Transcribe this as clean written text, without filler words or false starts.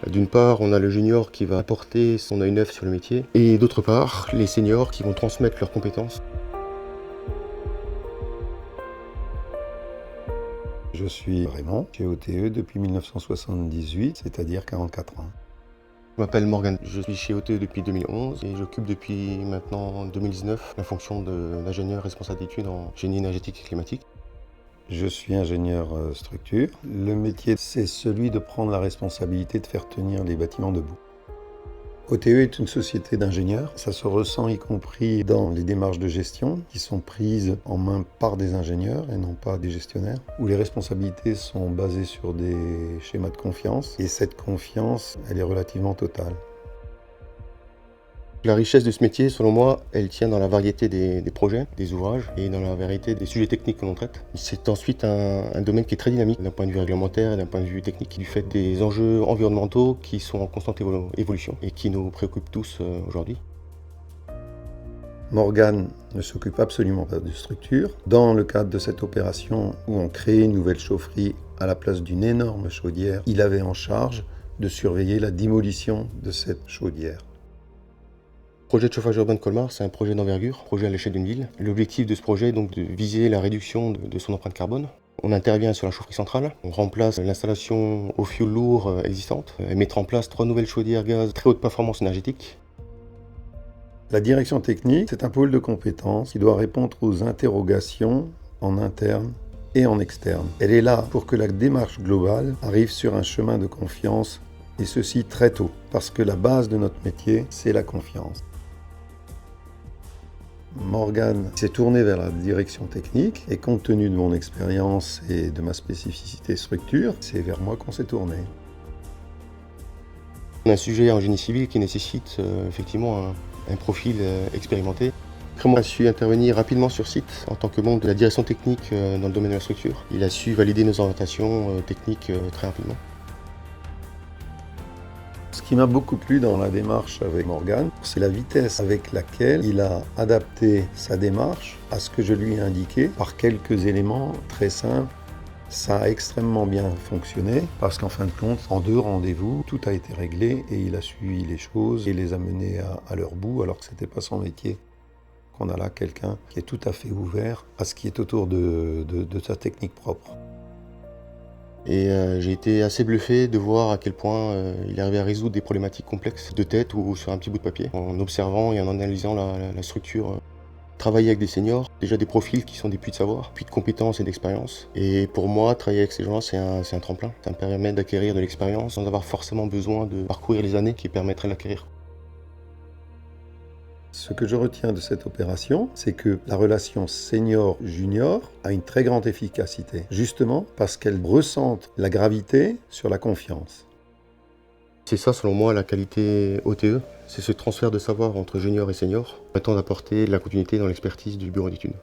D'une part, on a le junior qui va apporter son œil neuf sur le métier, et d'autre part, les seniors qui vont transmettre leurs compétences. Je suis Raymond, chez OTE depuis 1978, c'est-à-dire 44 ans. Je m'appelle Morgan, je suis chez OTE depuis 2011 et j'occupe depuis maintenant 2019 la fonction d'ingénieur responsable d'études en génie énergétique et climatique. Je suis ingénieur structure. Le métier, c'est celui de prendre la responsabilité de faire tenir les bâtiments debout. OTE est une société d'ingénieurs. Ça se ressent y compris dans les démarches de gestion qui sont prises en main par des ingénieurs et non pas des gestionnaires, où les responsabilités sont basées sur des schémas de confiance et cette confiance, elle est relativement totale. La richesse de ce métier, selon moi, elle tient dans la variété des projets, des ouvrages et dans la variété des sujets techniques que l'on traite. C'est ensuite un domaine qui est très dynamique d'un point de vue réglementaire et d'un point de vue technique, du fait des enjeux environnementaux qui sont en constante évolution et qui nous préoccupent tous aujourd'hui. Morgan ne s'occupe absolument pas de structure. Dans le cadre de cette opération où on crée une nouvelle chaufferie à la place d'une énorme chaudière, il avait en charge de surveiller la démolition de cette chaudière. Le projet de chauffage urbain de Colmar, c'est un projet d'envergure, projet à l'échelle d'une ville. L'objectif de ce projet est donc de viser la réduction de son empreinte carbone. On intervient sur la chaufferie centrale, on remplace l'installation au fioul lourd existante et mettre en place 3 nouvelles chaudières gaz très haute performance énergétique. La direction technique, c'est un pôle de compétences qui doit répondre aux interrogations en interne et en externe. Elle est là pour que la démarche globale arrive sur un chemin de confiance, et ceci très tôt, parce que la base de notre métier, c'est la confiance. Morgan s'est tourné vers la direction technique et compte tenu de mon expérience et de ma spécificité structure, c'est vers moi qu'on s'est tourné. On a un sujet en génie civil qui nécessite effectivement un profil expérimenté. Raymond a su intervenir rapidement sur site en tant que membre de la direction technique dans le domaine de la structure. Il a su valider nos orientations techniques très rapidement. Ce qui m'a beaucoup plu dans la démarche avec Morgan, c'est la vitesse avec laquelle il a adapté sa démarche à ce que je lui ai indiqué par quelques éléments très simples. Ça a extrêmement bien fonctionné parce qu'en fin de compte, en 2 rendez-vous, tout a été réglé et il a suivi les choses et les a menées à leur bout alors que ce n'était pas son métier. On a là quelqu'un qui est tout à fait ouvert à ce qui est autour de sa technique propre. Et j'ai été assez bluffé de voir à quel point il arrivait à résoudre des problématiques complexes de tête ou sur un petit bout de papier, en observant et en analysant la structure. Travailler avec des seniors, déjà des profils qui sont des puits de savoir, puits de compétences et d'expérience. Et pour moi, travailler avec ces gens-là, c'est un tremplin. Ça me permet d'acquérir de l'expérience sans avoir forcément besoin de parcourir les années qui permettraient de l'acquérir. Ce que je retiens de cette opération, c'est que la relation senior-junior a une très grande efficacité, justement parce qu'elle ressente la gravité sur la confiance. C'est ça, selon moi, la qualité OTE, c'est ce transfert de savoir entre junior et senior, permettant d'apporter de la continuité dans l'expertise du bureau d'études.